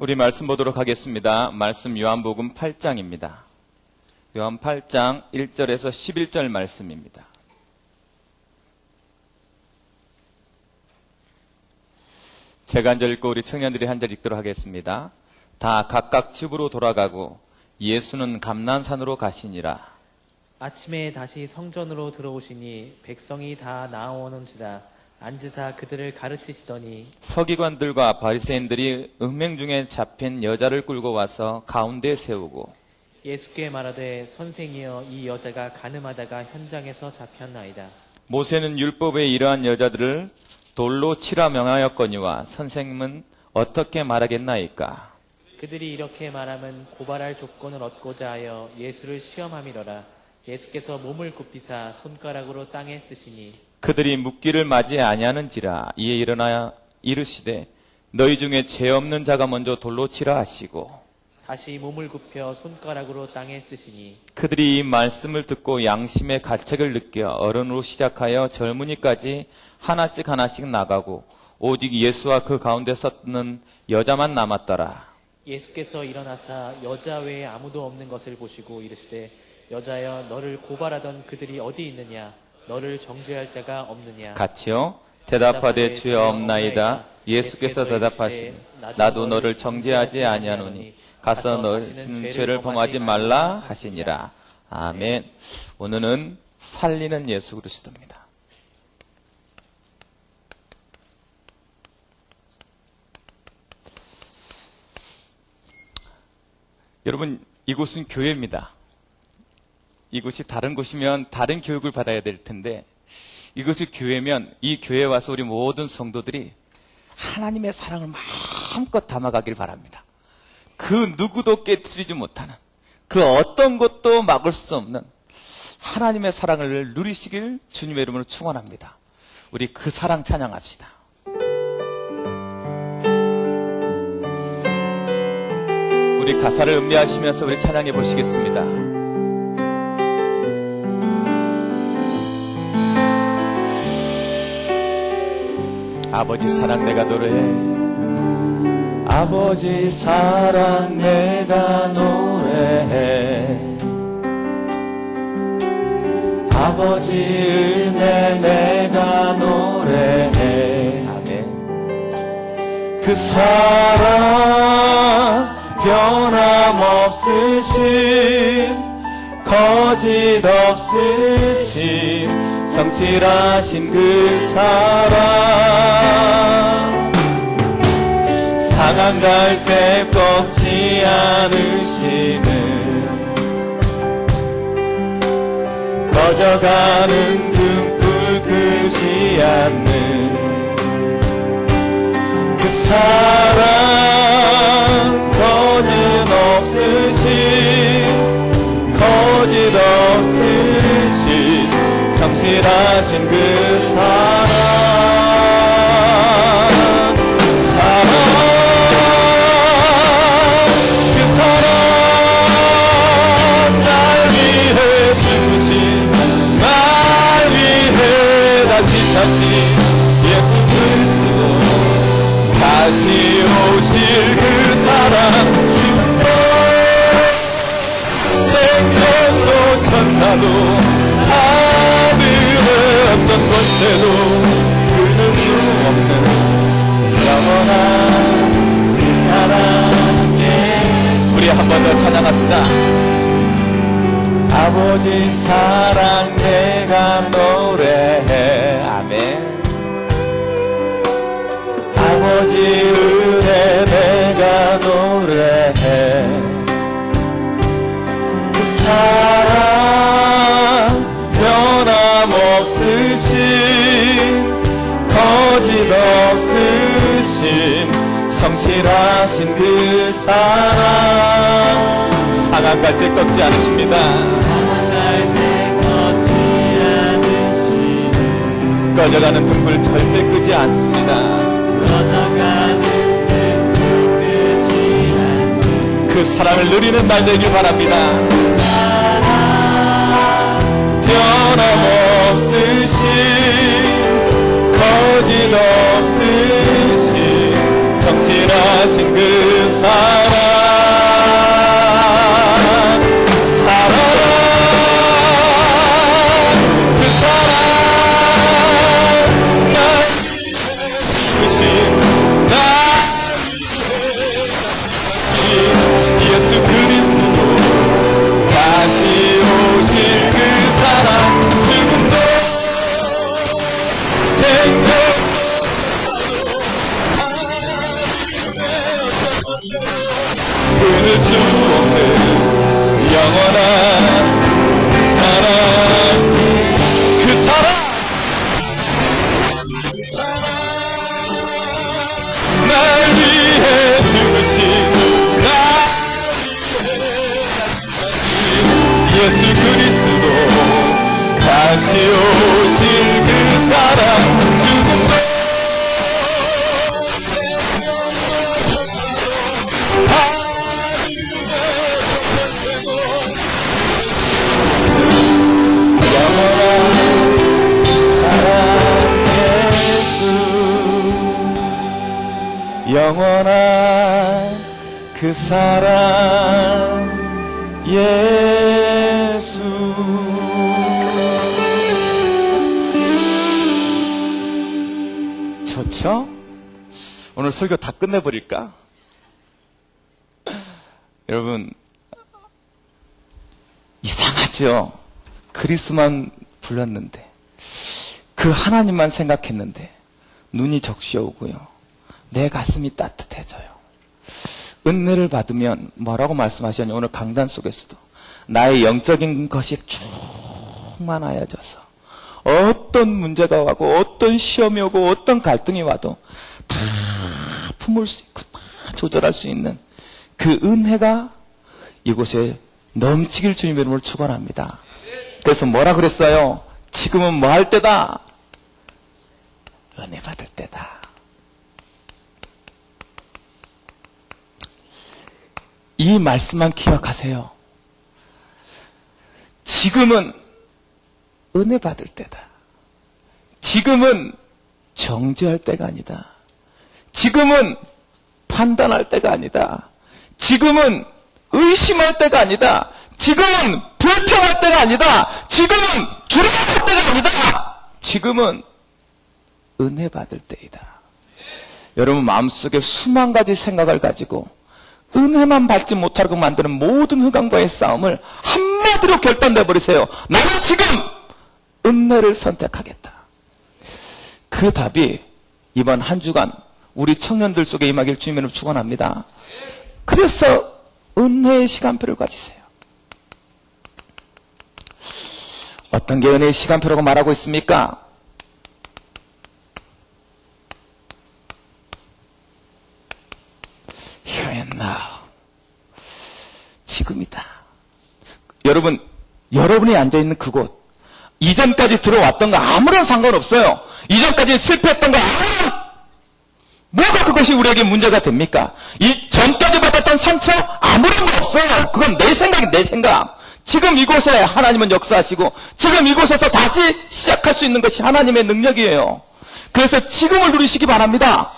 우리 말씀 보도록 하겠습니다. 말씀 요한복음 8장입니다. 요한 8장 1절에서 11절 말씀입니다. 제가 한 절 읽고 우리 청년들이 한 절 읽도록 하겠습니다. 다 각각 집으로 돌아가고 예수는 감난산으로 가시니라. 아침에 다시 성전으로 들어오시니 백성이 다 나아오는지라. 앉으사 그들을 가르치시더니 서기관들과 바리새인들이 음행 중에 잡힌 여자를 끌고 와서 가운데 세우고 예수께 말하되 선생이여 이 여자가 간음하다가 현장에서 잡혔나이다. 모세는 율법에 이러한 여자들을 돌로 치라 명하였거니와 선생님은 어떻게 말하겠나이까? 그들이 이렇게 말하면 고발할 조건을 얻고자 하여 예수를 시험함이러라. 예수께서 몸을 굽히사 손가락으로 땅에 쓰시니 그들이 묻기를 맞이 아니하는지라. 이에 일어나 이르시되 너희 중에 죄 없는 자가 먼저 돌로 치라 하시고 다시 몸을 굽혀 손가락으로 땅에 쓰시니 그들이 이 말씀을 듣고 양심의 가책을 느껴 어른으로 시작하여 젊은이까지 하나씩 나가고 오직 예수와 그 가운데 섰는 여자만 남았더라. 예수께서 일어나사 여자 외에 아무도 없는 것을 보시고 이르시되 여자여 너를 고발하던 그들이 어디 있느냐? 너를 정죄할 자가 없느냐? 같이요. 대답하되 주여 없나이다. 예수께서 대답하시니 나도 너를 정죄하지 아니하노니 가서 너는 죄를 범하지 말라 하시니라. 아멘. 오늘은 살리는 예수 그리스도입니다. 여러분, 이곳은 교회입니다. 이곳이 다른 곳이면 다른 교육을 받아야 될 텐데 이곳이 교회면 이 교회에 와서 우리 모든 성도들이 하나님의 사랑을 마음껏 담아가길 바랍니다. 그 누구도 깨트리지 못하는 그 어떤 것도 막을 수 없는 하나님의 사랑을 누리시길 주님의 이름으로 축원합니다. 우리 그 사랑 찬양합시다. 우리 가사를 음미하시면서 우리 찬양해 보시겠습니다. 아버지 사랑 내가 노래해. 아버지 사랑 내가 노래해. 아버지 은혜 내가 노래해. 아멘. 그 사랑 변함없으신 거짓 없으신 성실하신 그 사랑 상한 갈 때 꺾지 않으시는 꺼져가는 등불 끄지 않는 그 사랑 거짓 없으신 거짓 없으신 성실하신 그 사랑 그 사랑 날 위해 죽으신 날 위해 다시 사신 예수 그리스도 다시 오실 그 사랑 생명도 천사도 어떤 곳에도 끊을 수 없는 영원한 그 사랑에 우리 한 번 더 찬양합시다. 아버지 사랑 내가 노래해. 아멘. 아버지 은혜 내가 노래해. 그 사랑 변함없으신 거짓 없으신 성실하신 그 사랑 상한 갈 때 꺾지 않으십니다. 상한 갈 때 꺾지 않으시는 꺼져가는 등불 절대 끄지 않습니다. 꺼져가는 등불 끄지 않는 그 사랑을 누리는 날 되길 바랍니다. 변함없으신 거짓 없으신 성실하신 그 사랑 예수 그리스도 다시 오실 그 사랑 죽음도 영원한 그 사랑 예수. 좋죠? 오늘 설교 다 끝내버릴까? 여러분, 이상하죠? 그리스만 불렀는데, 그 하나님만 생각했는데 눈이 적셔오고요, 내 가슴이 따뜻해져요. 은혜를 받으면 뭐라고 말씀하셨냐? 오늘 강단 속에서도 나의 영적인 것이 충만하여져서 어떤 문제가 와고 어떤 시험이 오고 어떤 갈등이 와도 다 품을 수 있고 다 조절할 수 있는 그 은혜가 이곳에 넘치길 주님의 이름으로 축원합니다. 그래서 뭐라 그랬어요? 지금은 뭐 할 때다? 은혜 받을 때다. 이 말씀만 기억하세요. 지금은 은혜 받을 때다. 지금은 정죄할 때가 아니다. 지금은 판단할 때가 아니다. 지금은 의심할 때가 아니다. 지금은 불평할 때가 아니다. 지금은 두려워할 때가 아니다. 지금은 은혜 받을 때이다. 여러분 마음속에 수만 가지 생각을 가지고 은혜만 받지 못하고 만드는 모든 흑암과의 싸움을 한마디로 결단내버리세요. 나는 지금 은혜를 선택하겠다. 그 답이 이번 한 주간 우리 청년들 속에 임하길 주님으로 축원합니다. 그래서 은혜의 시간표를 가지세요. 어떤 게 은혜의 시간표라고 말하고 있습니까? Here and now. 지금이다. 여러분, 여러분이 앉아있는 그곳, 이전까지 들어왔던 거 아무런 상관없어요. 이전까지 실패했던 거 아무런, 뭐가 그것이 우리에게 문제가 됩니까? 이 전까지 받았던 상처 아무런 거 없어요. 그건 내 생각이 내 생각. 지금 이곳에 하나님은 역사하시고 지금 이곳에서 다시 시작할 수 있는 것이 하나님의 능력이에요. 그래서 지금을 누리시기 바랍니다.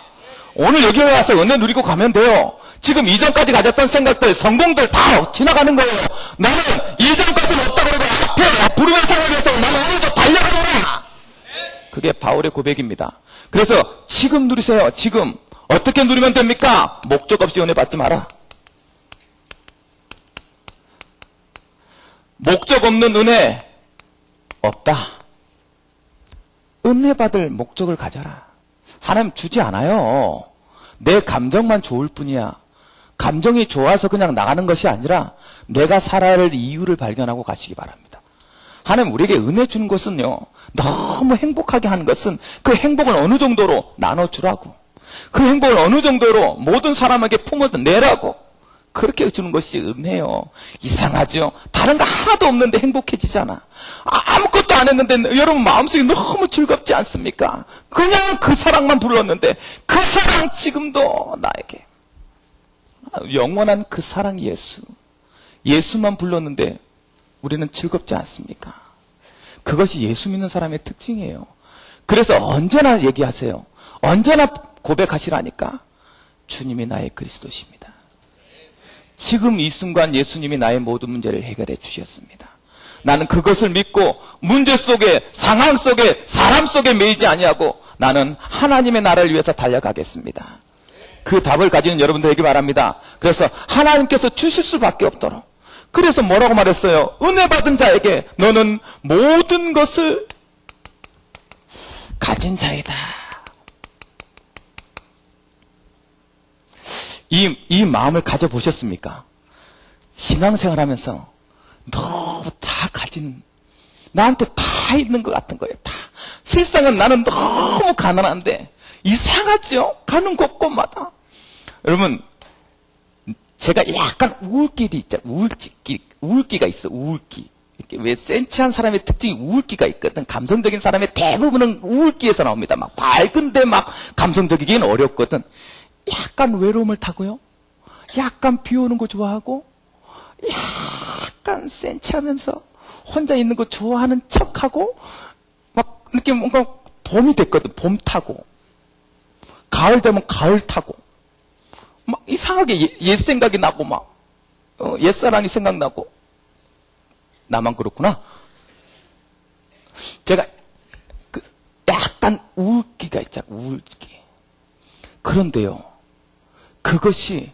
오늘 여기 와서 은혜 누리고 가면 돼요. 지금 이전까지 가졌던 생각들, 성공들 다 지나가는 거예요. 나는 이전 것은 없다고 그러고 앞에 부르는 상을 위해서 나는 오늘도 달려가노라. 그게 바울의 고백입니다. 그래서 지금 누리세요. 지금. 어떻게 누리면 됩니까? 목적 없이 은혜 받지 마라. 목적 없는 은혜 없다. 은혜 받을 목적을 가져라. 하나님 주지 않아요. 내 감정만 좋을 뿐이야. 감정이 좋아서 그냥 나가는 것이 아니라 내가 살아야 할 이유를 발견하고 가시기 바랍니다. 하나님 우리에게 은혜 주는 것은요, 너무 행복하게 하는 것은 그 행복을 어느 정도로 나눠주라고, 그 행복을 어느 정도로 모든 사람에게 품어내라고, 그렇게 주는 것이 은혜요. 이상하죠? 다른 거 하나도 없는데 행복해지잖아. 아무것도 안 했는데 여러분 마음속이 너무 즐겁지 않습니까? 그냥 그 사랑만 불렀는데 그 사랑 지금도 나에게 영원한 그 사랑 예수, 예수만 불렀는데 우리는 즐겁지 않습니까? 그것이 예수 믿는 사람의 특징이에요. 그래서 언제나 얘기하세요. 언제나 고백하시라니까. 주님이 나의 그리스도십니다. 지금 이 순간 예수님이 나의 모든 문제를 해결해 주셨습니다. 나는 그것을 믿고 문제 속에, 상황 속에, 사람 속에 매이지 아니하고 나는 하나님의 나라를 위해서 달려가겠습니다. 그 답을 가지는 여러분들 되기 바랍니다. 그래서 하나님께서 주실 수밖에 없도록. 그래서 뭐라고 말했어요? 은혜 받은 자에게 너는 모든 것을 가진 자이다. 이 마음을 가져보셨습니까? 신앙생활 하면서 너무 다 가진, 나한테 다 있는 것 같은 거예요. 다. 실상은 나는 너무 가난한데 이상하죠? 가는 곳곳마다. 여러분, 제가 약간 우울길이 있잖아요. 우울기가 있어, 우울기. 왜 센치한 사람의 특징이 우울기가 있거든. 감성적인 사람의 대부분은 우울기에서 나옵니다. 막 밝은데 막 감성적이기는 어렵거든. 약간 외로움을 타고요. 약간 비 오는 거 좋아하고 약간 센치하면서 혼자 있는 거 좋아하는 척하고 막 이렇게 뭔가 봄이 됐거든. 봄 타고 가을 되면 가을 타고 막 이상하게 옛 생각이 나고 막 옛사랑이 생각나고 나만 그렇구나. 제가 약간 우울기가 있잖아. 우울기. 그런데요. 그것이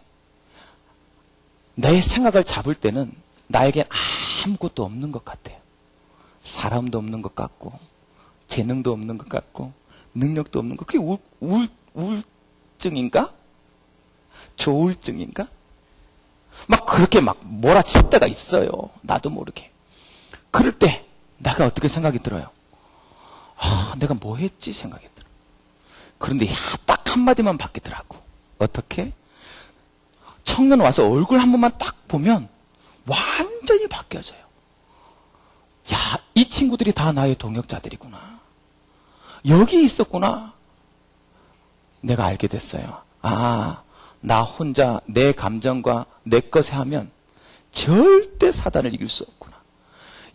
내 생각을 잡을 때는 나에겐 아무것도 없는 것 같아요. 사람도 없는 것 같고 재능도 없는 것 같고 능력도 없는 것. 그게 우울증인가? 조울증인가? 막 그렇게 막 몰아칠 때가 있어요. 나도 모르게. 그럴 때 내가 어떻게 생각이 들어요? 내가 뭐 했지 생각이 들어. 그런데 딱 한마디만 바뀌더라고. 어떻게? 청년 와서 얼굴 한 번만 딱 보면 완전히 바뀌어져요. 야, 이 친구들이 다 나의 동역자들이구나. 여기 있었구나. 내가 알게 됐어요. 나 혼자 내 감정과 내 것에 하면 절대 사단을 이길 수 없구나.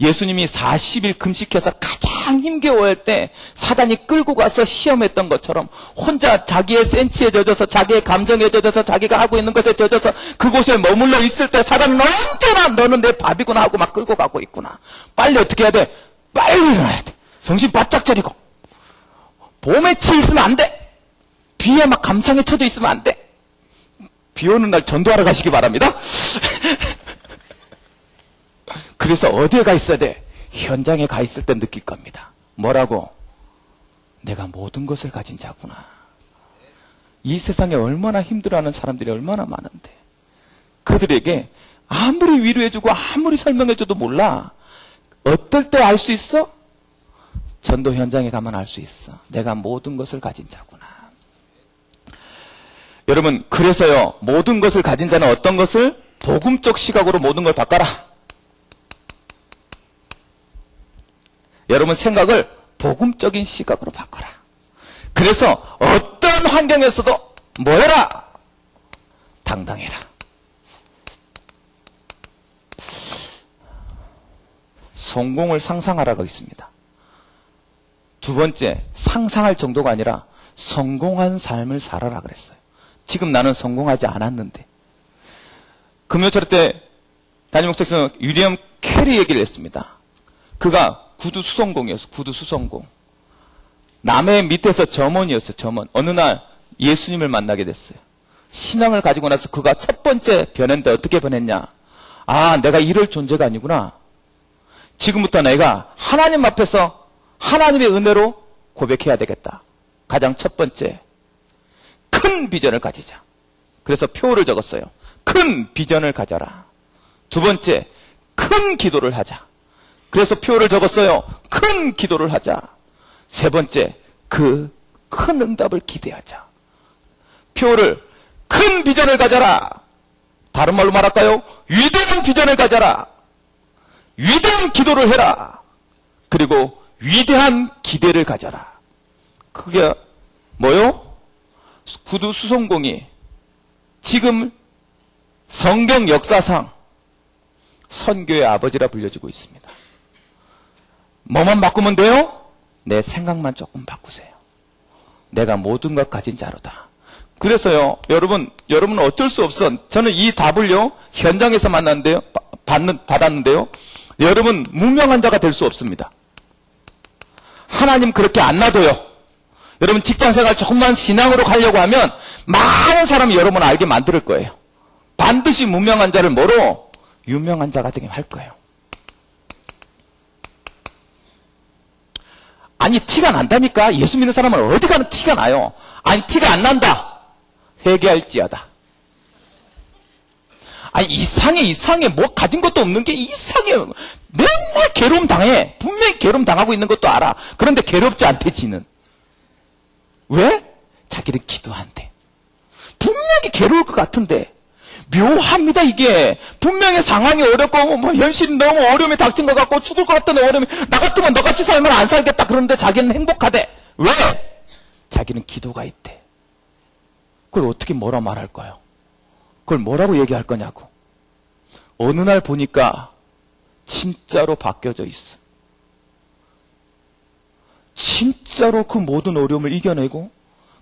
예수님이 40일 금식해서 가장 힘겨워할 때 사단이 끌고 가서 시험했던 것처럼 혼자 자기의 센치에 젖어서 자기의 감정에 젖어서 자기가 하고 있는 것에 젖어서 그곳에 머물러 있을 때 사단은 언제나 너는 내 밥이구나 하고 막 끌고 가고 있구나. 빨리 어떻게 해야 돼? 빨리 일어나야 돼. 정신 바짝 차리고. 봄에 치 있으면 안 돼. 비에 막 감상에 쳐져 있으면 안 돼. 비 오는 날 전도하러 가시기 바랍니다. 그래서 어디에 가 있어야 돼? 현장에 가 있을 때 느낄 겁니다. 뭐라고? 내가 모든 것을 가진 자구나. 이 세상에 얼마나 힘들어하는 사람들이 얼마나 많은데 그들에게 아무리 위로해주고 아무리 설명해줘도 몰라. 어떨 때 알 수 있어? 전도 현장에 가면 알 수 있어. 내가 모든 것을 가진 자구나. 여러분, 그래서요, 모든 것을 가진 자는 어떤 것을? 복음적 시각으로 모든 걸 바꿔라. 여러분 생각을 복음적인 시각으로 바꿔라. 그래서 어떤 환경에서도 뭐 해라? 당당해라. 성공을 상상하라고 있습니다. 두 번째, 상상할 정도가 아니라 성공한 삶을 살아라 그랬어요. 지금 나는 성공하지 않았는데. 금요철 때 담임 목사께서 윌리엄 캐리 얘기를 했습니다. 그가 구두 수성공이었어. 구두 수성공. 남해 밑에서 점원이었어. 점원. 어느 날 예수님을 만나게 됐어요. 신앙을 가지고 나서 그가 첫 번째 변했는데 어떻게 변했냐? 내가 이럴 존재가 아니구나. 지금부터 내가 하나님 앞에서 하나님의 은혜로 고백해야 되겠다. 가장 첫 번째, 큰 비전을 가지자. 그래서 표를 적었어요. 큰 비전을 가져라. 두 번째, 큰 기도를 하자. 그래서 표를 적었어요. 큰 기도를 하자. 세 번째, 그 큰 응답을 기대하자. 표를 큰 비전을 가져라. 다른 말로 말할까요? 위대한 비전을 가져라. 위대한 기도를 해라. 그리고 위대한 기대를 가져라. 그게 뭐요? 구두 수성공이 지금 성경 역사상 선교의 아버지라 불려지고 있습니다. 뭐만 바꾸면 돼요? 내 생각만 조금 바꾸세요. 내가 모든 것 가진 자로다. 그래서요, 여러분은 어쩔 수 없어. 저는 이 답을요, 현장에서 만났는데요, 받았는데요, 여러분, 무명한 자가 될 수 없습니다. 하나님 그렇게 안 놔둬요. 여러분 직장 생활 조금만 신앙으로 가려고 하면 많은 사람이 여러분을 알게 만들 거예요. 반드시 무명한 자를 뭐로? 유명한 자가 되게 할 거예요. 아니 티가 난다니까. 예수 믿는 사람은 어디 가는 티가 나요. 아니 티가 안 난다. 회개할지어다. 아니 이상해 뭐 가진 것도 없는 게 이상해. 맨날 괴로움 당해. 분명히 괴로움 당하고 있는 것도 알아. 그런데 괴롭지 않대 지는. 왜? 자기는 기도한대. 분명히 괴로울 것 같은데 묘합니다, 이게. 분명히 상황이 어렵고, 뭐, 현실이 너무 어려움이 닥친 것 같고, 죽을 것 같다는 어려움이, 나 같으면 너같이 살면 안 살겠다. 그러는데 자기는 행복하대. 왜? 자기는 기도가 있대. 그걸 어떻게 뭐라 말할 거예요? 그걸 뭐라고 얘기할 거냐고. 어느 날 보니까, 진짜로 바뀌어져 있어. 진짜로 그 모든 어려움을 이겨내고,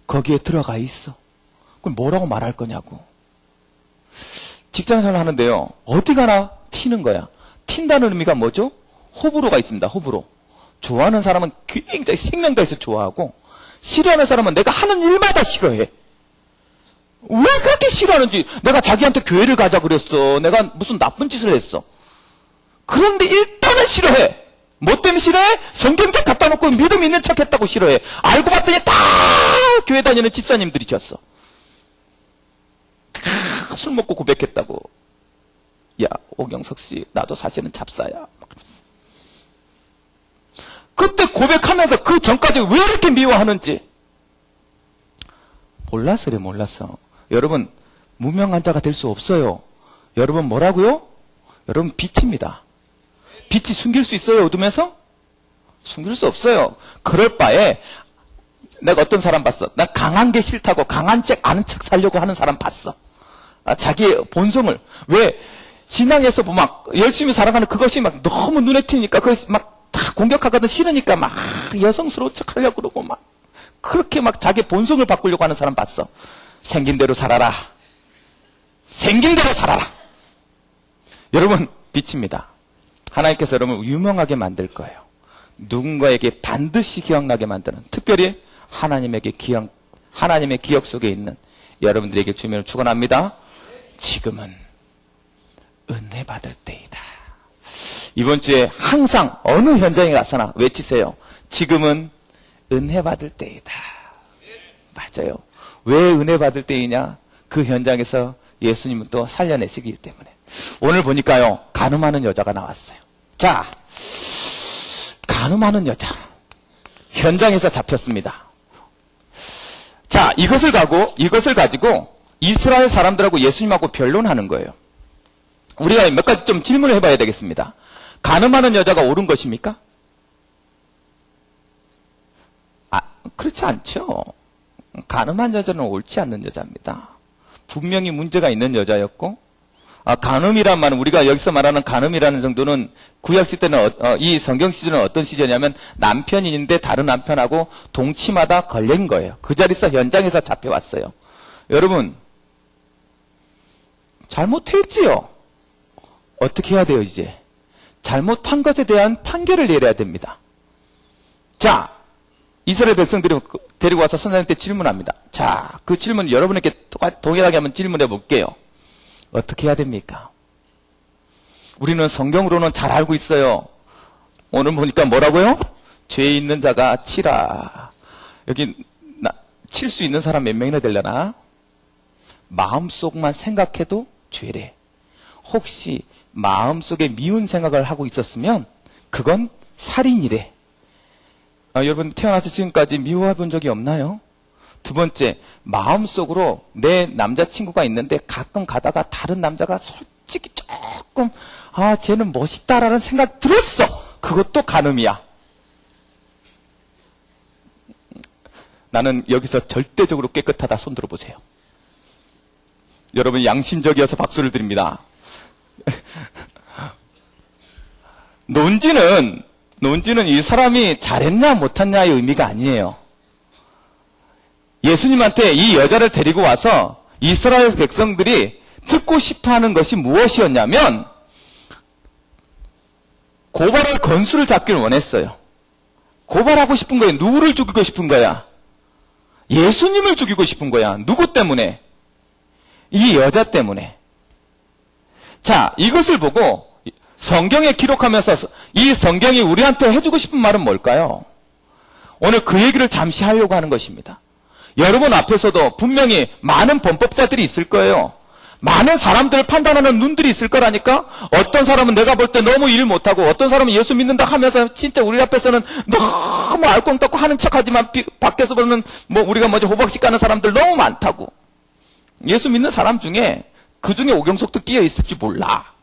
거기에 들어가 있어. 그걸 뭐라고 말할 거냐고. 직장생활 하는데요. 어디 가나 튀는 거야. 튄다는 의미가 뭐죠? 호불호가 있습니다. 호불호. 좋아하는 사람은 굉장히 생명다해서 좋아하고 싫어하는 사람은 내가 하는 일마다 싫어해. 왜 그렇게 싫어하는지. 내가 자기한테 교회를 가자 그랬어. 내가 무슨 나쁜 짓을 했어. 그런데 일단은 싫어해. 뭐 때문에 싫어해? 성경책 갖다 놓고 믿음 있는 척 했다고 싫어해. 알고 봤더니 다 교회 다니는 집사님들이셨어. 술 먹고 고백했다고. 야, 오경석 씨, 나도 사실은 잡사야. 그때 고백하면서 그 전까지 왜 이렇게 미워하는지 몰라서 그래. 몰라서. 여러분, 무명한 자가 될 수 없어요. 여러분 뭐라고요? 여러분 빛입니다. 빛이 숨길 수 있어요? 어둠에서? 숨길 수 없어요. 그럴 바에 내가 어떤 사람 봤어. 난 강한 게 싫다고 강한 척 아는 척 살려고 하는 사람 봤어. 자기의 본성을. 왜? 신앙에서 보면 막 열심히 살아가는 그것이 막 너무 눈에 띄니까 그것이 막 다 공격하거든 싫으니까 막 여성스러운 척 하려고 그러고 막 그렇게 막 자기 본성을 바꾸려고 하는 사람 봤어. 생긴 대로 살아라. 생긴 대로 살아라. 여러분 빛입니다. 하나님께서 여러분을 유명하게 만들 거예요. 누군가에게 반드시 기억나게 만드는, 특별히 하나님의 기억 속에 있는 여러분들에게 주면을 축원합니다. 지금은 은혜 받을 때이다. 이번 주에 항상 어느 현장에 가서나 외치세요. 지금은 은혜 받을 때이다. 맞아요. 왜 은혜 받을 때이냐? 그 현장에서 예수님은 또 살려내시기 때문에. 오늘 보니까요, 간음하는 여자가 나왔어요. 자, 간음하는 여자. 현장에서 잡혔습니다. 자, 이것을 가지고 이스라엘 사람들하고 예수님하고 변론하는 거예요. 우리가 몇 가지 좀 질문을 해봐야 되겠습니다. 간음하는 여자가 옳은 것입니까? 그렇지 않죠. 간음한 여자는 옳지 않는 여자입니다. 분명히 문제가 있는 여자였고, 간음이란 말은 우리가 여기서 말하는 간음이라는 정도는 구약 시대는 이 성경 시절은 어떤 시절이냐면 남편이 있는데 다른 남편하고 동침하다 걸린 거예요. 그 자리에서 현장에서 잡혀왔어요. 여러분 잘못했지요. 어떻게 해야 돼요? 이제 잘못한 것에 대한 판결을 내려야 됩니다. 자, 이스라엘 백성들이 데리고 와서 선생님한테 질문합니다. 자, 그 질문 여러분에게 동일하게 한번 질문해 볼게요. 어떻게 해야 됩니까? 우리는 성경으로는 잘 알고 있어요. 오늘 보니까 뭐라고요? 죄 있는 자가 치라. 여기 칠 수 있는 사람 몇 명이나 되려나? 마음속만 생각해도 죄래. 혹시 마음속에 미운 생각을 하고 있었으면 그건 살인이래. 여러분 태어나서 지금까지 미워해 본 적이 없나요? 두 번째, 마음속으로 내 남자친구가 있는데 가끔 가다가 다른 남자가 솔직히 조금 쟤는 멋있다라는 생각 들었어. 그것도 간음이야. 나는 여기서 절대적으로 깨끗하다. 손 들어보세요. 여러분 양심적이어서 박수를 드립니다. 논지는 이 사람이 잘했냐 못했냐의 의미가 아니에요. 예수님한테 이 여자를 데리고 와서 이스라엘 백성들이 듣고 싶어하는 것이 무엇이었냐면 고발할 건수를 잡기를 원했어요. 고발하고 싶은 거예요. 누구를 죽이고 싶은 거야? 예수님을 죽이고 싶은 거야. 누구 때문에? 이 여자 때문에. 자, 이것을 보고 성경에 기록하면서 이 성경이 우리한테 해주고 싶은 말은 뭘까요? 오늘 그 얘기를 잠시 하려고 하는 것입니다. 여러분 앞에서도 분명히 많은 범법자들이 있을 거예요. 많은 사람들을 판단하는 눈들이 있을 거라니까. 어떤 사람은 내가 볼 때 너무 일 못하고, 어떤 사람은 예수 믿는다 하면서 진짜 우리 앞에서는 너무 알콩달콩 하는 척하지만 밖에서 보면 우리가 호박씨 까는 사람들 너무 많다고. 예수 믿는 사람 중에 그 중에 오경석도 끼어 있을지 몰라.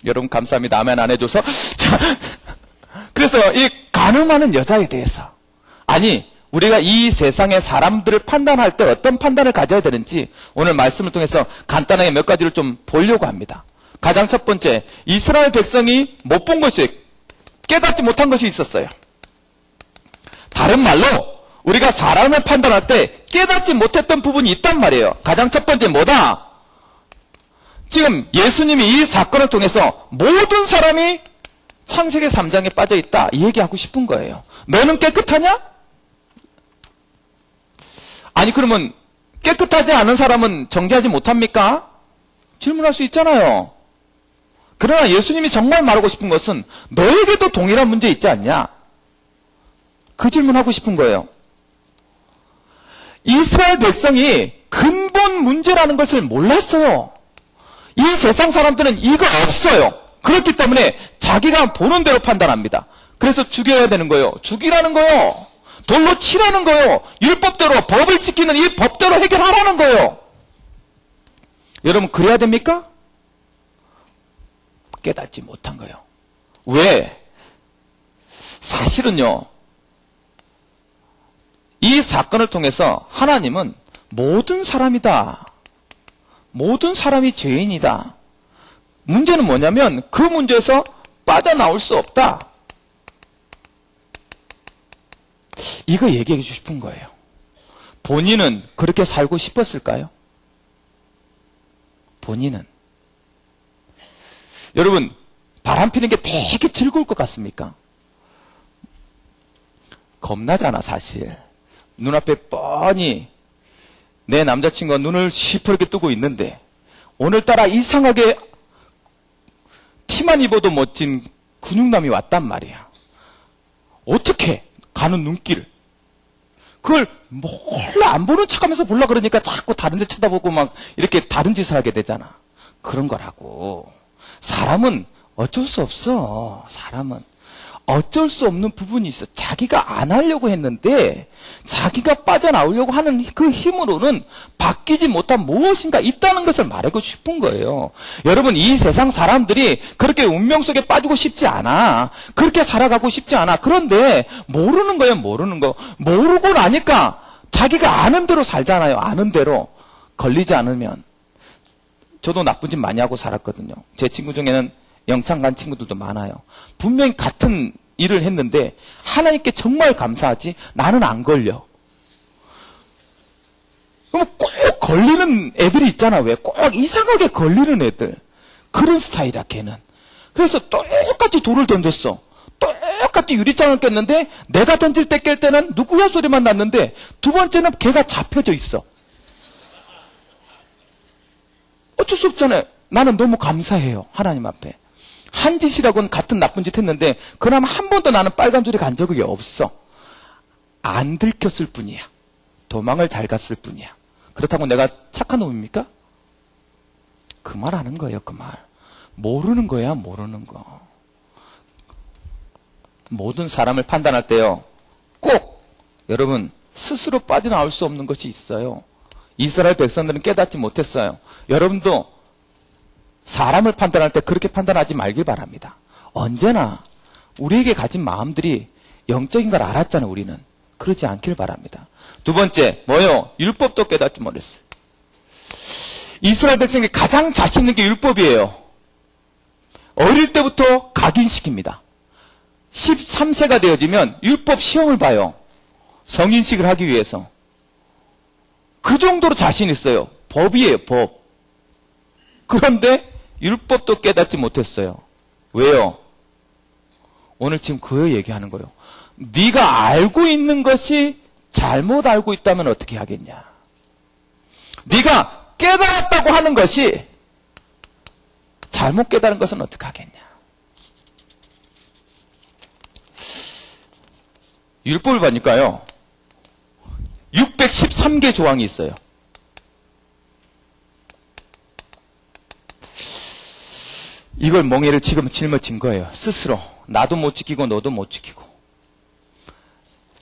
여러분 감사합니다. 아멘 안 해줘서. 자, 그래서 이 간음하는 여자에 대해서, 아니 우리가 이 세상의 사람들을 판단할 때 어떤 판단을 가져야 되는지 오늘 말씀을 통해서 간단하게 몇 가지를 좀 보려고 합니다. 가장 첫 번째, 이스라엘 백성이 못 본 것이, 깨닫지 못한 것이 있었어요. 다른 말로 우리가 사람을 판단할 때 깨닫지 못했던 부분이 있단 말이에요. 가장 첫 번째 뭐다? 지금 예수님이 이 사건을 통해서 모든 사람이 창세기 3장에 빠져 있다, 이 얘기하고 싶은 거예요. 너는 깨끗하냐? 아니 그러면 깨끗하지 않은 사람은 정죄하지 못합니까? 질문할 수 있잖아요. 그러나 예수님이 정말 말하고 싶은 것은 너에게도 동일한 문제 있지 않냐? 그 질문하고 싶은 거예요. 이스라엘 백성이 근본 문제라는 것을 몰랐어요. 이 세상 사람들은 이거 없어요. 그렇기 때문에 자기가 보는 대로 판단합니다. 그래서 죽여야 되는 거예요. 죽이라는 거예요. 돌로 치라는 거예요. 율법대로, 법을 지키는 이 법대로 해결하라는 거예요. 여러분 그래야 됩니까? 깨닫지 못한 거예요. 왜? 사실은요, 이 사건을 통해서 하나님은 모든 사람이다, 모든 사람이 죄인이다, 문제는 뭐냐면 그 문제에서 빠져나올 수 없다, 이거 얘기해 주고 싶은 거예요. 본인은 그렇게 살고 싶었을까요? 본인은. 여러분 바람 피는 게 되게 즐거울 것 같습니까? 겁나잖아 사실. 눈앞에 뻔히 내 남자친구가 눈을 시퍼렇게 뜨고 있는데 오늘따라 이상하게 티만 입어도 멋진 근육남이 왔단 말이야. 어떻게 가는 눈길, 그걸 몰라 안 보는 척하면서 보려 그러니까 자꾸 다른 데 쳐다보고 막 이렇게 다른 짓을 하게 되잖아. 그런 거라고. 사람은 어쩔 수 없어. 사람은 어쩔 수 없는 부분이 있어. 자기가 안 하려고 했는데 자기가 빠져나오려고 하는 그 힘으로는 바뀌지 못한 무엇인가 있다는 것을 말하고 싶은 거예요. 여러분 이 세상 사람들이 그렇게 운명 속에 빠지고 싶지 않아. 그렇게 살아가고 싶지 않아. 그런데 모르는 거예요. 모르는 거. 모르고 나니까 자기가 아는 대로 살잖아요. 아는 대로. 걸리지 않으면. 저도 나쁜 짓 많이 하고 살았거든요. 제 친구 중에는 영창 간 친구들도 많아요. 분명히 같은 일을 했는데 하나님께 정말 감사하지 나는 안 걸려. 그럼 꼭 걸리는 애들이 있잖아. 왜? 꼭 이상하게 걸리는 애들. 그런 스타일이야 걔는. 그래서 똑같이 돌을 던졌어. 똑같이 유리창을 깼는데 내가 던질 때 깰 때는 누구야 소리만 났는데 두 번째는 걔가 잡혀져 있어. 어쩔 수 없잖아요. 나는 너무 감사해요. 하나님 앞에. 한 짓이라고는 같은 나쁜 짓 했는데 그나마 한 번도 나는 빨간 줄이 간 적이 없어. 안 들켰을 뿐이야. 도망을 잘 갔을 뿐이야. 그렇다고 내가 착한 놈입니까? 그 말 하는 거예요. 그 말. 모르는 거야. 모르는 거. 모든 사람을 판단할 때요, 꼭 여러분 스스로 빠져나올 수 없는 것이 있어요. 이스라엘 백성들은 깨닫지 못했어요. 여러분도 사람을 판단할 때 그렇게 판단하지 말길 바랍니다. 언제나 우리에게 가진 마음들이 영적인 걸 알았잖아요. 우리는. 그러지 않길 바랍니다. 두 번째 뭐요? 율법도 깨닫지 못했어요. 이스라엘 백성이 가장 자신 있는 게 율법이에요. 어릴 때부터 각인시킵니다. 13세가 되어지면 율법 시험을 봐요. 성인식을 하기 위해서. 그 정도로 자신 있어요. 법이에요. 법. 그런데 율법도 깨닫지 못했어요. 왜요? 오늘 지금 그 얘기하는 거예요. 네가 알고 있는 것이 잘못 알고 있다면 어떻게 하겠냐? 네가 깨달았다고 하는 것이 잘못 깨달은 것은 어떻게 하겠냐? 율법을 보니까요, 613개 조항이 있어요. 이걸 멍에를 지금 짊어진 거예요. 스스로. 나도 못 지키고 너도 못 지키고.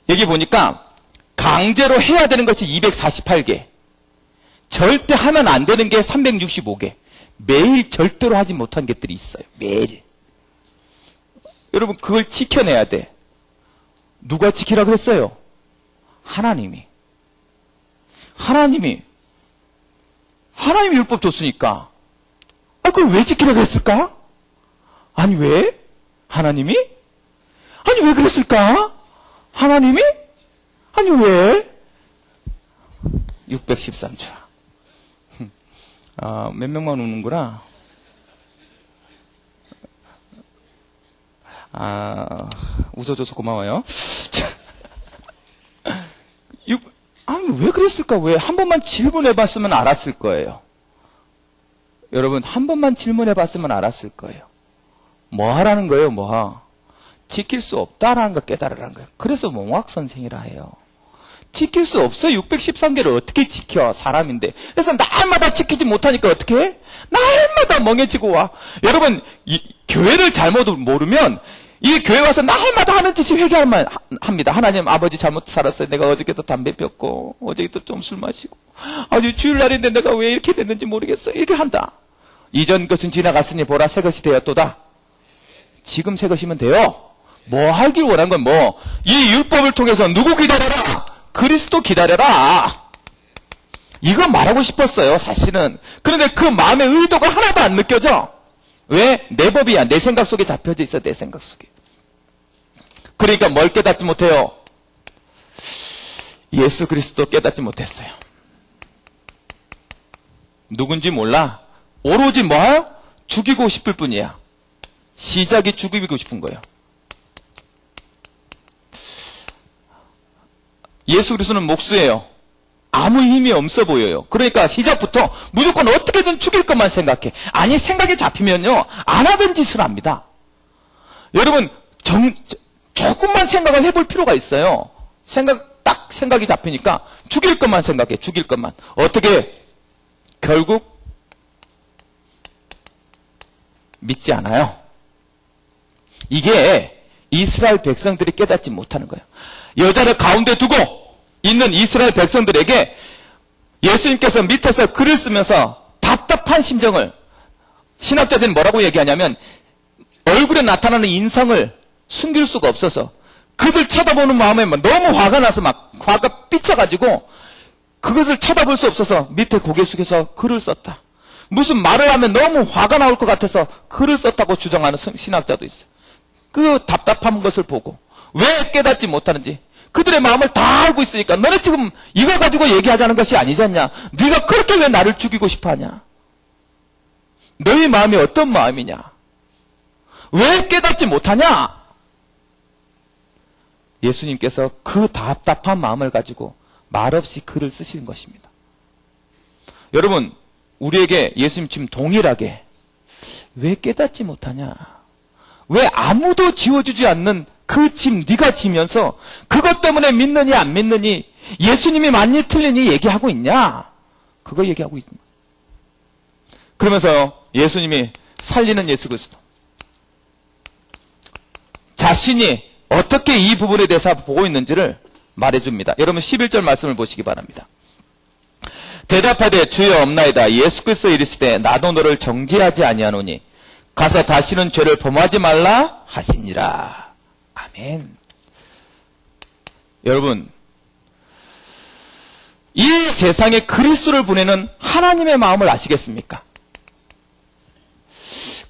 여기 보니까 강제로 해야 되는 것이 248개. 절대 하면 안 되는 게 365개. 매일 절대로 하지 못한 것들이 있어요. 매일. 여러분, 그걸 지켜내야 돼. 누가 지키라 그랬어요? 하나님이 율법 줬으니까. 그걸 왜 지키라 그랬을까? 아니, 왜? 하나님이? 아니, 왜 그랬을까? 하나님이? 아니, 왜? 613주. 몇 명만 우는구나. 웃어줘서 고마워요. 왜 그랬을까? 왜? 한 번만 질문해봤으면 알았을 거예요. 여러분, 한 번만 질문해봤으면 알았을 거예요. 뭐 하라는 거예요, 뭐? 지킬 수 없다라는 거 깨달으라는 거예요. 그래서 몽학선생이라 해요. 지킬 수 없어. 613개를 어떻게 지켜, 사람인데. 그래서 날마다 지키지 못하니까 어떻게 해? 날마다 멍해지고 와. 여러분, 이 교회를 잘못 모르면 이 교회 와서 날마다 하는 짓이 회개할만 합니다. 하나님, 아버지 잘못 살았어요. 내가 어저께도 담배 폈고 어저께도 좀 술 마시고 아주 주일날인데 내가 왜 이렇게 됐는지 모르겠어요. 이렇게 한다. 이전 것은 지나갔으니 보라 새 것이 되었도다. 지금 새 것이면 돼요. 뭐 하길 원한 건 뭐? 이 율법을 통해서 누구 기다려라? 그리스도 기다려라. 이거 말하고 싶었어요, 사실은. 그런데 그 마음의 의도가 하나도 안 느껴져. 왜? 내 법이야. 내 생각 속에 잡혀져 있어, 내 생각 속에. 그러니까 뭘 깨닫지 못해요? 예수 그리스도 깨닫지 못했어요. 누군지 몰라. 오로지 뭐예요? 죽이고 싶을 뿐이야. 시작이 죽이고 싶은 거예요. 예수 그리스도는 목수예요. 아무 힘이 없어 보여요. 그러니까 시작부터 무조건 어떻게든 죽일 것만 생각해. 아니, 생각이 잡히면요, 안 하던 짓을 합니다. 여러분, 조금만 생각을 해볼 필요가 있어요. 생각이 잡히니까 죽일 것만 생각해. 죽일 것만. 어떻게? 결국 믿지 않아요. 이게 이스라엘 백성들이 깨닫지 못하는 거예요. 여자를 가운데 두고 있는 이스라엘 백성들에게 예수님께서 밑에서 글을 쓰면서 답답한 심정을, 신학자들은 뭐라고 얘기하냐면 얼굴에 나타나는 인상을 숨길 수가 없어서 그들 쳐다보는 마음에 너무 화가 나서 막 화가 삐쳐가지고 그것을 쳐다볼 수 없어서 밑에 고개 숙여서 글을 썼다. 무슨 말을 하면 너무 화가 나올 것 같아서 글을 썼다고 주장하는 신학자도 있어요. 그 답답한 것을 보고 왜 깨닫지 못하는지, 그들의 마음을 다 알고 있으니까 너네 지금 이거 가지고 얘기하자는 것이 아니지 않냐? 네가 그렇게 왜 나를 죽이고 싶어 하냐? 너희 마음이 어떤 마음이냐? 왜 깨닫지 못하냐? 예수님께서 그 답답한 마음을 가지고 말없이 글을 쓰시는 것입니다. 여러분, 우리에게 예수님 지금 동일하게 왜 깨닫지 못하냐? 왜 아무도 지워주지 않는 그 짐 네가 지면서 그것 때문에 믿느니 안 믿느니, 예수님이 맞니 틀리니 얘기하고 있냐? 그거 얘기하고 있는 거예요. 그러면서 예수님이 살리는 예수 그리스도, 자신이 어떻게 이 부분에 대해서 보고 있는지를 말해줍니다. 여러분 11절 말씀을 보시기 바랍니다. 대답하되 주여 없나이다. 예수 그리스도 이르시되 나도 너를 정죄하지 아니하노니 가서 다시는 죄를 범하지 말라 하시니라. 아멘. 여러분, 이 세상에 그리스도를 보내는 하나님의 마음을 아시겠습니까?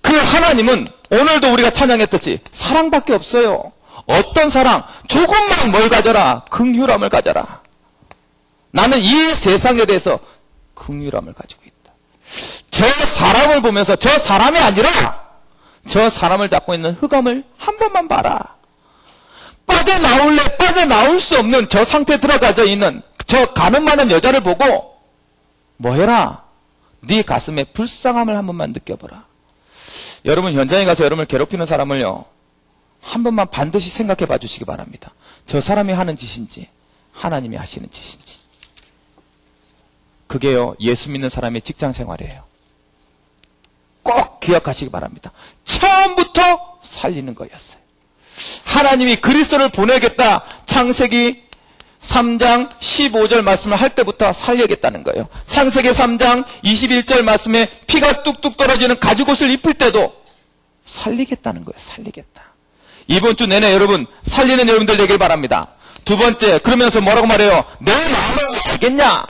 그 하나님은 오늘도 우리가 찬양했듯이 사랑밖에 없어요. 어떤 사랑? 조금만 뭘 가져라? 긍휼함을 가져라. 나는 이 세상에 대해서 긍휼함을 가지고 있다. 저 사람을 보면서 저 사람이 아니라 저 사람을 잡고 있는 흑암을 한 번만 봐라. 빠져나올 수 없는 저 상태에 들어가져 있는 저 가늠 많은 여자를 보고 뭐 해라? 네 가슴에 불쌍함을 한 번만 느껴보라. 여러분, 현장에 가서 여러분을 괴롭히는 사람을요, 한 번만 반드시 생각해 봐 주시기 바랍니다. 저 사람이 하는 짓인지 하나님이 하시는 짓인지. 그게요, 예수 믿는 사람의 직장 생활이에요. 꼭 기억하시기 바랍니다. 처음부터 살리는 거였어요. 하나님이 그리스도를 보내겠다, 창세기 3장 15절 말씀을 할 때부터 살려야겠다는 거예요. 창세기 3장 21절 말씀에 피가 뚝뚝 떨어지는 가죽옷을 입을 때도 살리겠다는 거예요. 살리겠다. 이번 주 내내 여러분 살리는 여러분들 되길 바랍니다. 두 번째, 그러면서 뭐라고 말해요? 내 마음을 알겠냐?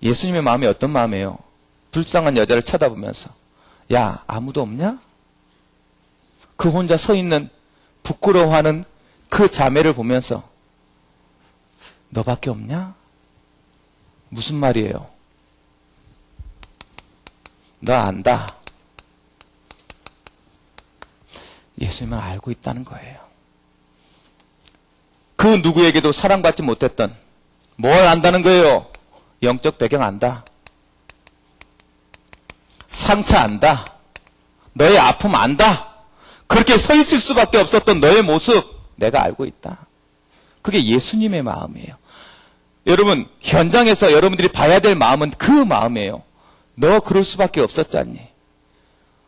예수님의 마음이 어떤 마음이에요? 불쌍한 여자를 쳐다보면서 야, 아무도 없냐? 그 혼자 서 있는 부끄러워하는 그 자매를 보면서 너밖에 없냐? 무슨 말이에요? 너 안다. 예수님을 알고 있다는 거예요. 그 누구에게도 사랑받지 못했던 뭘 안다는 거예요? 영적 배경 안다. 상처 안다. 너의 아픔 안다. 그렇게 서 있을 수밖에 없었던 너의 모습 내가 알고 있다. 그게 예수님의 마음이에요. 여러분 현장에서 여러분들이 봐야 될 마음은 그 마음이에요. 너 그럴 수밖에 없었잖니.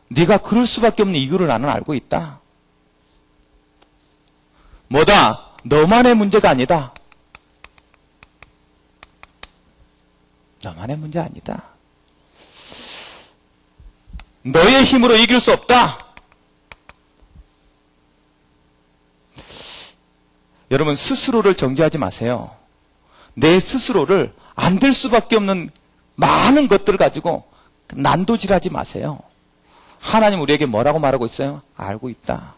네가 그럴 수밖에 없는 이유를 나는 알고 있다. 뭐다? 너만의 문제가 아니다. 너만의 문제 아니다. 너의 힘으로 이길 수 없다. 여러분 스스로를 정죄하지 마세요. 내 스스로를 안 될 수밖에 없는 많은 것들을 가지고 난도질하지 마세요. 하나님 우리에게 뭐라고 말하고 있어요? 알고 있다.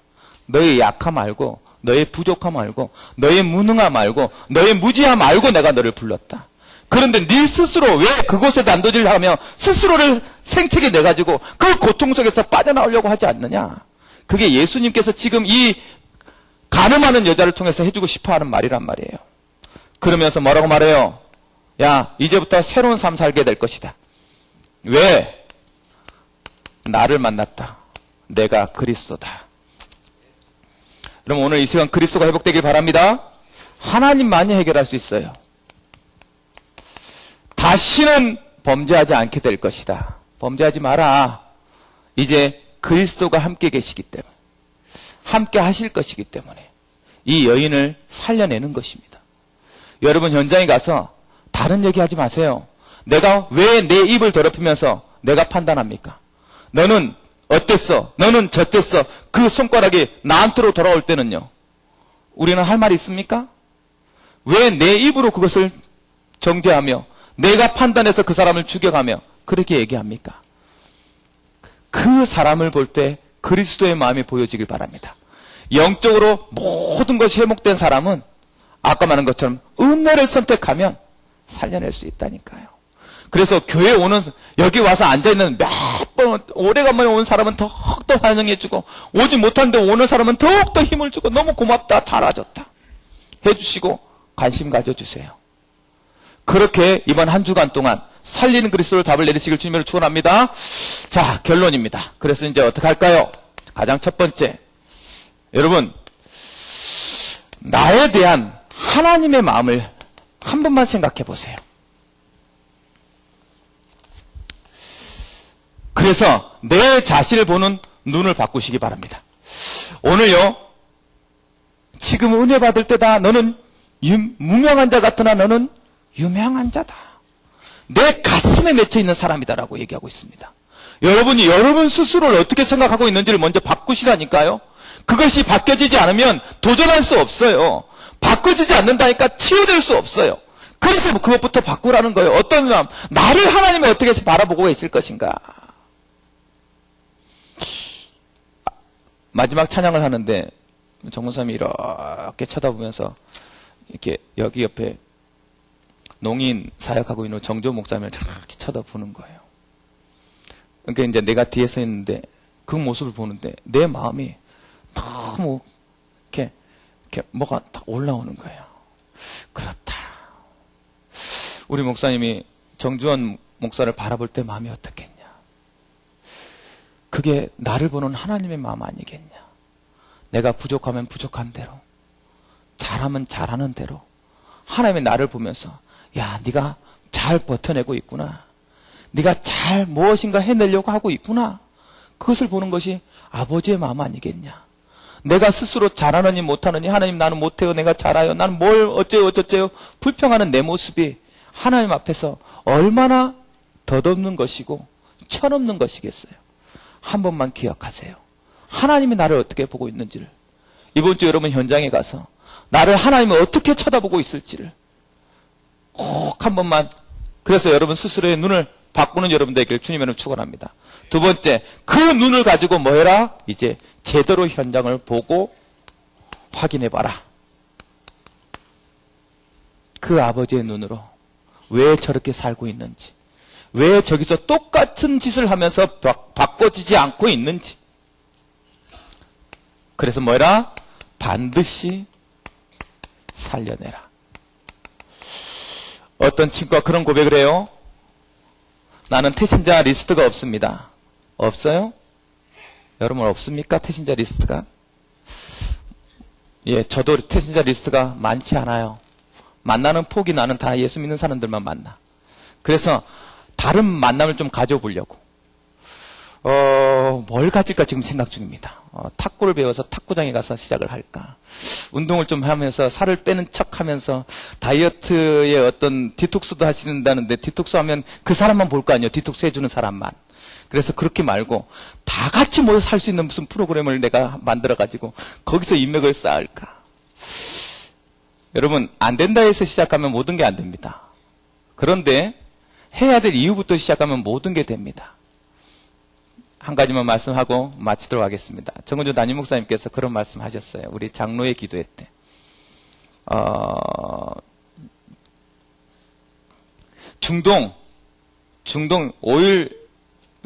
너의 약함 알고, 너의 부족함 알고, 너의 무능함 알고, 너의 무지함 알고 내가 너를 불렀다. 그런데 네 스스로 왜 그곳에 난도질을 하며 스스로를 생채게 내가지고 그 고통 속에서 빠져나오려고 하지 않느냐? 그게 예수님께서 지금 이 가늠하는 여자를 통해서 해주고 싶어하는 말이란 말이에요. 그러면서 뭐라고 말해요? 야, 이제부터 새로운 삶 살게 될 것이다. 왜? 나를 만났다. 내가 그리스도다. 그럼 오늘 이 시간 그리스도가 회복되길 바랍니다. 하나님만이 해결할 수 있어요. 다시는 범죄하지 않게 될 것이다. 범죄하지 마라. 이제 그리스도가 함께 계시기 때문에, 함께 하실 것이기 때문에 이 여인을 살려내는 것입니다. 여러분 현장에 가서 다른 얘기하지 마세요. 내가 왜 내 입을 더럽히면서 내가 판단합니까? 너는 어땠어? 너는 저땠어? 그 손가락이 나한테로 돌아올 때는요, 우리는 할 말이 있습니까? 왜 내 입으로 그것을 정죄하며 내가 판단해서 그 사람을 죽여가며 그렇게 얘기합니까? 그 사람을 볼 때 그리스도의 마음이 보여지길 바랍니다. 영적으로 모든 것이 회복된 사람은 아까 말한 것처럼 은혜를 선택하면 살려낼 수 있다니까요. 그래서 교회에 오는, 여기 와서 앉아있는 몇 번, 오래간만에 온 사람은 더욱더 환영해주고, 오지 못하는데 오는 사람은 더욱더 힘을 주고, 너무 고맙다, 잘하셨다 해주시고 관심 가져주세요. 그렇게 이번 한 주간 동안 살리는 그리스도를 답을 내리시길 주님으로 축원합니다. 자, 결론입니다. 그래서 이제 어떻게 할까요? 가장 첫 번째, 여러분 나에 대한 하나님의 마음을 한 번만 생각해 보세요. 그래서 내 자신을 보는 눈을 바꾸시기 바랍니다. 오늘요, 지금 은혜 받을 때다. 너는 무명한 자 같으나 너는 유명한 자다. 내 가슴에 맺혀 있는 사람이다라고 얘기하고 있습니다. 여러분이 여러분 스스로를 어떻게 생각하고 있는지를 먼저 바꾸시라니까요. 그것이 바뀌어지지 않으면 도전할 수 없어요. 바꿔지지 않는다니까 치유될 수 없어요. 그래서 그것부터 바꾸라는 거예요. 어떤 사람, 나를 하나님이 어떻게 바라보고 있을 것인가. 마지막 찬양을 하는데 정문사님이 이렇게 쳐다보면서 이렇게 여기 옆에 농인 사역하고 있는 정조 목사님을 이렇게 쳐다보는 거예요. 그러니까 이제 내가 뒤에 서 있는데 그 모습을 보는데 내 마음이 너무 이렇게 뭐가 딱 올라오는 거예요. 그렇다. 우리 목사님이 정주원 목사를 바라볼 때 마음이 어떻겠냐. 그게 나를 보는 하나님의 마음 아니겠냐. 내가 부족하면 부족한 대로, 잘하면 잘하는 대로 하나님이 나를 보면서 야, 네가 잘 버텨내고 있구나. 네가 잘 무엇인가 해내려고 하고 있구나. 그것을 보는 것이 아버지의 마음 아니겠냐. 내가 스스로 잘하느니 못하느니, 하나님 나는 못해요, 내가 잘해요, 나는 뭘 어째요 어쩌째요 불평하는 내 모습이 하나님 앞에서 얼마나 덧없는 것이고 철없는 것이겠어요. 한 번만 기억하세요. 하나님이 나를 어떻게 보고 있는지를. 이번 주 여러분 현장에 가서 나를 하나님이 어떻게 쳐다보고 있을지를 꼭 한 번만, 그래서 여러분 스스로의 눈을 바꾸는 여러분 되길 주님으로 축원합니다. 두 번째, 그 눈을 가지고 뭐 해라? 이제 제대로 현장을 보고 확인해봐라. 그 아버지의 눈으로 왜 저렇게 살고 있는지, 왜 저기서 똑같은 짓을 하면서 바꿔지지 않고 있는지. 그래서 뭐라? 반드시 살려내라. 어떤 친구가 그런 고백을 해요. 나는 태신자 리스트가 없습니다. 없어요? 여러분 없습니까? 태신자 리스트가? 예, 저도 태신자 리스트가 많지 않아요. 만나는 폭이 나는 다 예수 믿는 사람들만 만나. 그래서 다른 만남을 좀 가져보려고. 뭘 가질까 지금 생각 중입니다. 탁구를 배워서 탁구장에 가서 시작을 할까. 운동을 좀 하면서 살을 빼는 척 하면서 다이어트의 어떤 디톡스도 하시는다는데 디톡스 하면 그 사람만 볼 거 아니에요. 디톡스 해주는 사람만. 그래서 그렇게 말고 다 같이 모여 살 수 있는 무슨 프로그램을 내가 만들어가지고 거기서 인맥을 쌓을까. 여러분 안 된다 해서 시작하면 모든 게 안 됩니다. 그런데 해야 될 이유부터 시작하면 모든 게 됩니다. 한 가지만 말씀하고 마치도록 하겠습니다. 정은주 담임 목사님께서 그런 말씀하셨어요. 우리 장로의 기도회 때. 중동 5일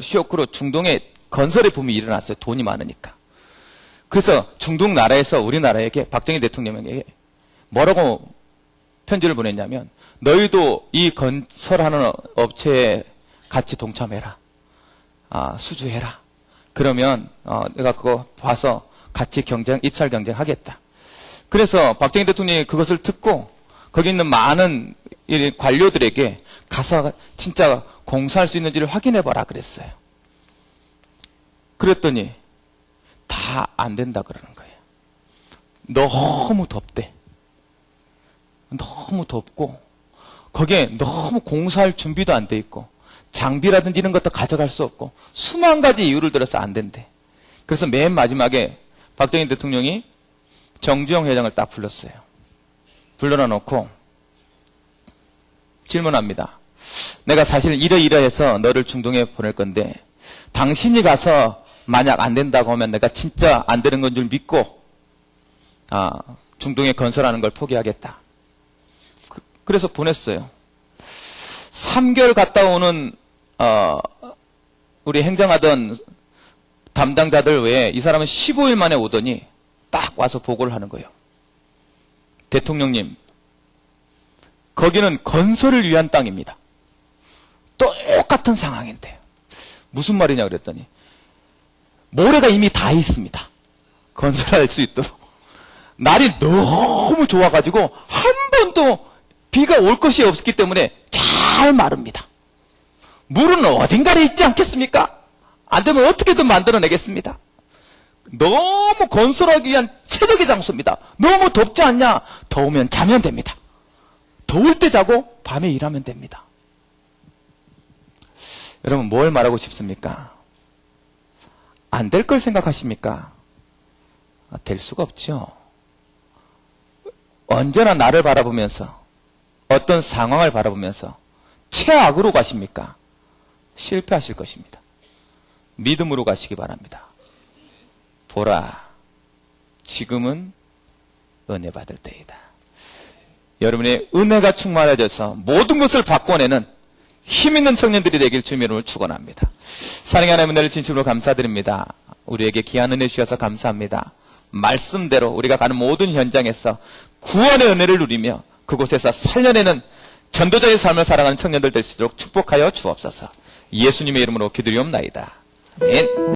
쇼크로 중동에 건설의 붐이 일어났어요. 돈이 많으니까. 그래서 중동 나라에서 우리나라에게 박정희 대통령에게 뭐라고 편지를 보냈냐면, 너희도 이 건설하는 업체에 같이 동참해라. 수주해라. 그러면 내가 그거 봐서 같이 입찰 경쟁하겠다. 그래서 박정희 대통령이 그것을 듣고 거기 있는 많은 관료들에게 가서 진짜 공사할 수 있는지를 확인해봐라 그랬어요. 그랬더니 다 안 된다 그러는 거예요. 너무 덥대. 너무 덥고 거기에 너무 공사할 준비도 안 돼 있고 장비라든지 이런 것도 가져갈 수 없고 수만 가지 이유를 들어서 안 된대. 그래서 맨 마지막에 박정희 대통령이 정주영 회장을 딱 불렀어요. 불러놔 놓고 질문합니다. 내가 사실 이러이러해서 너를 중동에 보낼 건데 당신이 가서 만약 안 된다고 하면 내가 진짜 안 되는 건 줄 믿고 중동에 건설하는 걸 포기하겠다. 그래서 보냈어요. 3개월 갔다 오는 우리 행정하던 담당자들 외에 이 사람은 15일 만에 오더니 딱 와서 보고를 하는 거예요. 대통령님, 거기는 건설을 위한 땅입니다. 똑같은 상황인데 무슨 말이냐 그랬더니 모래가 이미 다 있습니다. 건설할 수 있도록. 날이 너무 좋아가지고 한 번도 비가 올 것이 없기 때문에 잘 마릅니다. 물은 어딘가에 있지 않겠습니까? 안 되면 어떻게든 만들어내겠습니다. 너무 건설하기 위한 최적의 장소입니다. 너무 덥지 않냐? 더우면 자면 됩니다. 더울 때 자고 밤에 일하면 됩니다. 여러분 뭘 말하고 싶습니까? 안 될 걸 생각하십니까? 될 수가 없죠. 언제나 나를 바라보면서 어떤 상황을 바라보면서 최악으로 가십니까? 실패하실 것입니다. 믿음으로 가시기 바랍니다. 보라, 지금은 은혜 받을 때이다. 여러분의 은혜가 충만해져서 모든 것을 바꿔내는 힘있는 청년들이 되길 주님의 이름으로 축원합니다. 사랑의 하나님, 은혜를 진심으로 감사드립니다. 우리에게 귀한 은혜 주셔서 감사합니다. 말씀대로 우리가 가는 모든 현장에서 구원의 은혜를 누리며 그곳에서 살려내는 전도자의 삶을 살아가는 청년들 될 수 있도록 축복하여 주옵소서. 예수님의 이름으로 기도리옵나이다. 아멘.